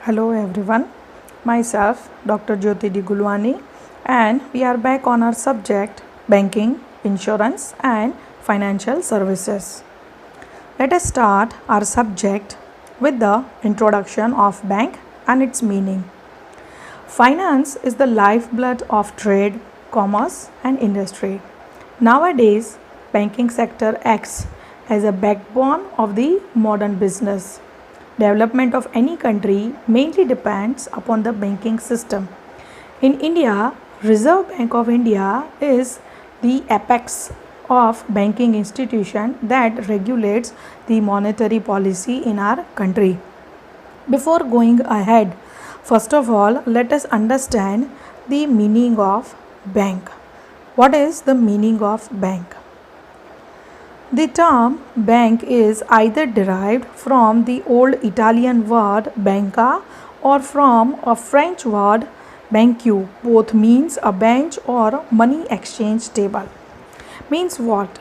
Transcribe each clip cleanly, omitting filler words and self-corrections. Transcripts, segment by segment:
Hello everyone, myself Dr. Jyoti D. Gulwani, and we are back on our subject banking, insurance and financial services. Let us start our subject with the introduction of bank and its meaning. Finance is the lifeblood of trade, commerce and industry. Nowadays, banking sector acts as a backbone of the modern business. Development of any country mainly depends upon the banking system. In India, Reserve Bank of India is the apex of banking institution that regulates the monetary policy in our country. Before going ahead, first of all, let us understand the meaning of bank. What is the meaning of bank? The term bank is either derived from the old Italian word banca or from a French word banque. Both means a bench or money exchange table. Means what?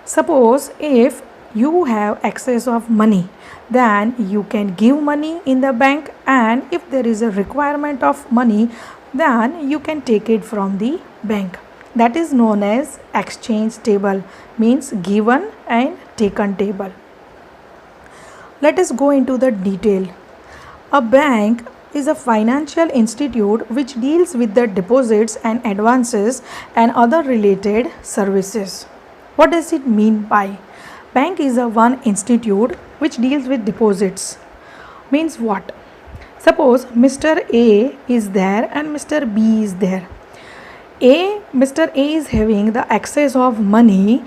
Suppose if you have excess of money, then you can give money in the bank, and if there is a requirement of money, then you can take it from the bank. That is known as exchange table, means given and taken table. Let us go into the detail. A bank is a financial institute which deals with the deposits and advances and other related services. What does it mean by? Bank is a one institute which deals with deposits. Means what? Suppose Mr. A is there and Mr. B is there. Mr. A is having the excess of money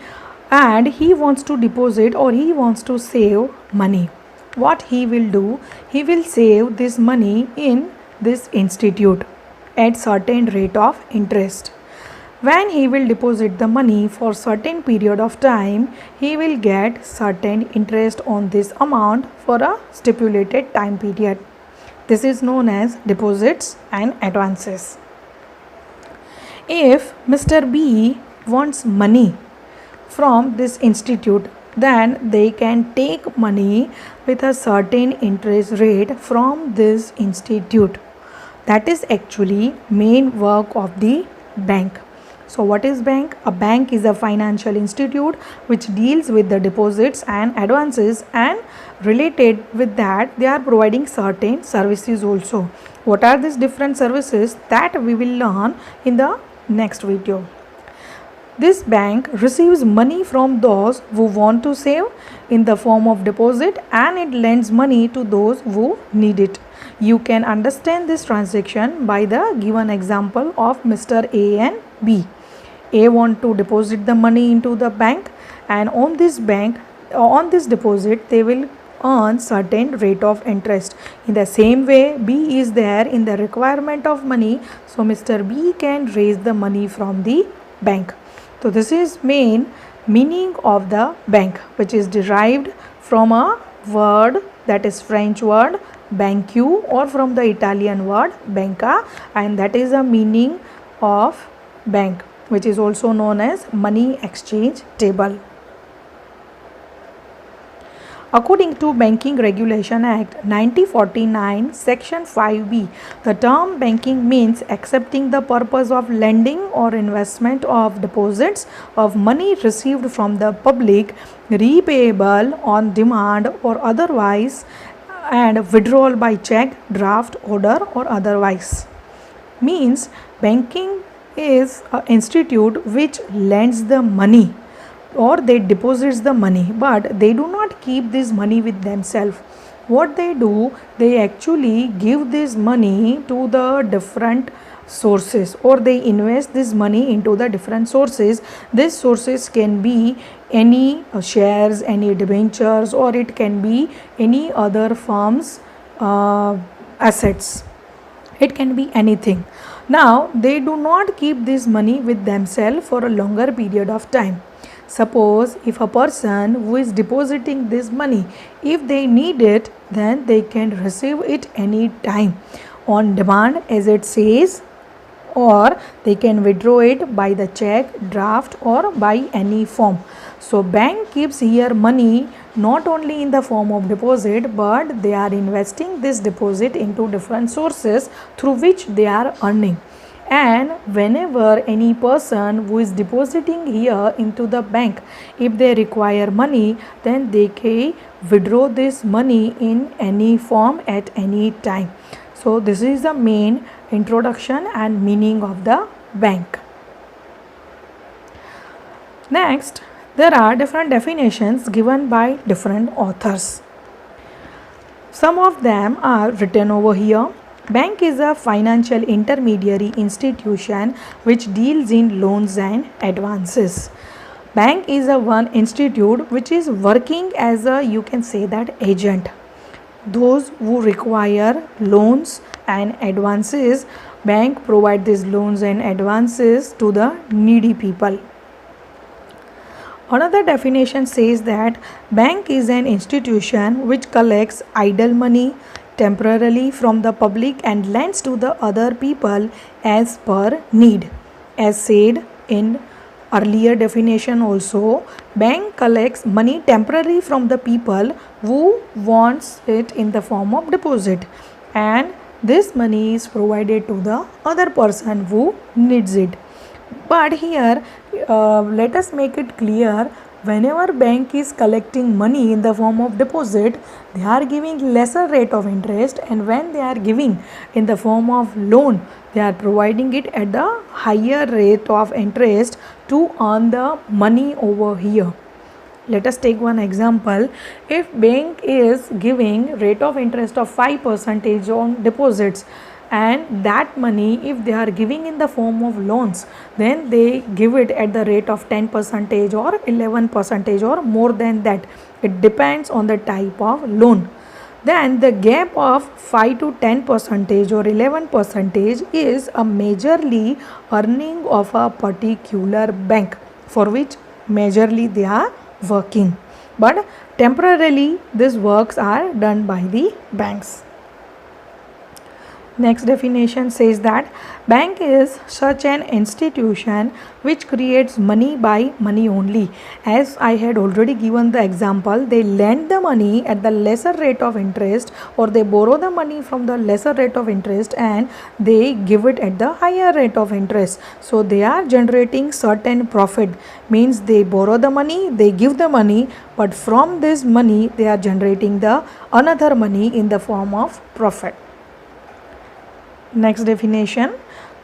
and he wants to deposit or he wants to save money. What he will do? He will save this money in this institute at certain rate of interest. When he will deposit the money for certain period of time, he will get certain interest on this amount for a stipulated time period. This is known as deposits and advances. If Mr. B wants money from this institute, then they can take money with a certain interest rate from this institute. That is actually main work of the bank. So what is bank? A bank is a financial institute which deals with the deposits and advances, and related with that they are providing certain services also. What are these different services? That we will learn in the next video. This bank receives money from those who want to save in the form of deposit, and it lends money to those who need it. You can understand this transaction by the given example of Mr. A and B. A want to deposit the money into the bank, and on this deposit they will earn certain rate of interest. In the same way, B is there in the requirement of money, so Mr. B can raise the money from the bank. So this is main meaning of the bank, which is derived from a word, that is French word banque, or from the Italian word banca, and that is a meaning of bank, which is also known as money exchange table. According to Banking Regulation Act 1949, Section 5B, the term banking means accepting the purpose of lending or investment of deposits of money received from the public, repayable on demand or otherwise, and withdrawal by check, draft, order or otherwise. Means banking is an institute which lends the money or they deposits the money, but they do not keep this money with themselves. What they do, they actually give this money to the different sources, or they invest this money into the different sources. These sources can be any shares, any debentures, or it can be any other firm's assets. It can be anything. Now they do not keep this money with themselves for a longer period of time. Suppose if a person who is depositing this money, if they need it, then they can receive it any time on demand, as it says, or they can withdraw it by the check, draft or by any form. So bank keeps here money not only in the form of deposit, but they are investing this deposit into different sources through which they are earning. And whenever any person who is depositing here into the bank, if they require money, then they can withdraw this money in any form at any time. So this is the main introduction and meaning of the bank. Next, there are different definitions given by different authors. Some of them are written over here. Bank is a financial intermediary institution which deals in loans and advances. Bank is a one institute which is working as a, you can say that, agent. Those who require loans and advances, bank provide these loans and advances to the needy people. Another definition says that bank is an institution which collects idle money temporarily from the public and lends to the other people as per need. As said in earlier definition also, bank collects money temporarily from the people who wants it in the form of deposit, and this money is provided to the other person who needs it. But here let us make it clear, whenever bank is collecting money in the form of deposit, they are giving lesser rate of interest, and when they are giving in the form of loan, they are providing it at the higher rate of interest to earn the money over here. Let us take one example. If bank is giving rate of interest of 5% on deposits, and that money if they are giving in the form of loans, then they give it at the rate of 10% or 11% or more than that. It depends on the type of loan. Then the gap of 5 to 10% or 11% is a majorly earning of a particular bank for which majorly they are working, but temporarily these works are done by the banks. Next definition says that bank is such an institution which creates money by money only. As I had already given the example, they lend the money at the lesser rate of interest, or they borrow the money from the lesser rate of interest and they give it at the higher rate of interest. So they are generating certain profit, means they borrow the money, they give the money, but from this money they are generating the another money in the form of profit. Next definition,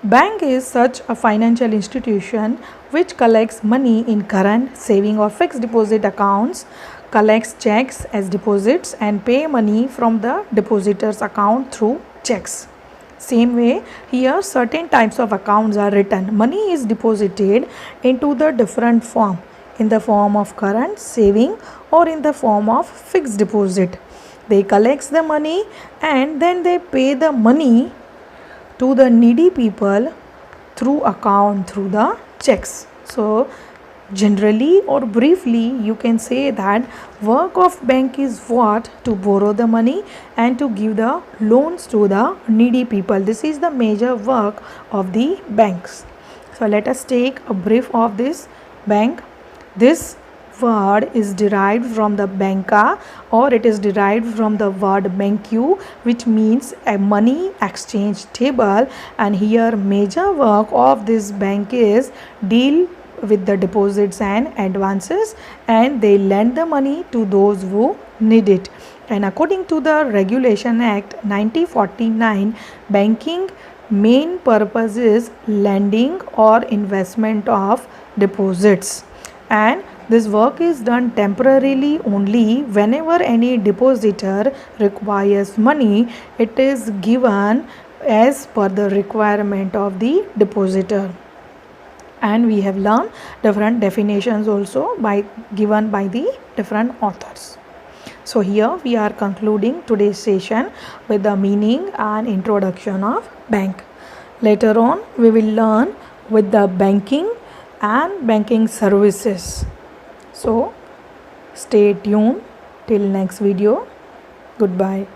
bank is such a financial institution which collects money in current, saving or fixed deposit accounts, collects checks as deposits and pay money from the depositor's account through checks. Same way, here certain types of accounts are written. Money is deposited into the different form, in the form of current, saving or in the form of fixed deposit. They collects the money and then they pay the money to the needy people through account, through the checks. So generally or briefly you can say that work of bank is what? To borrow the money and to give the loans to the needy people. This is the major work of the banks. So let us take a brief of this bank. This word is derived from the banca, or it is derived from the word banku, which means a money exchange table, and here major work of this bank is deal with the deposits and advances, and they lend the money to those who need it. And according to the Regulation Act 1949, banking main purpose is lending or investment of deposits, and this work is done temporarily only. Whenever any depositor requires money, it is given as per the requirement of the depositor. And we have learned different definitions also given by the different authors. So here we are concluding today's session with the meaning and introduction of bank. Later on we will learn with the banking and banking services. So stay tuned till next video. Goodbye.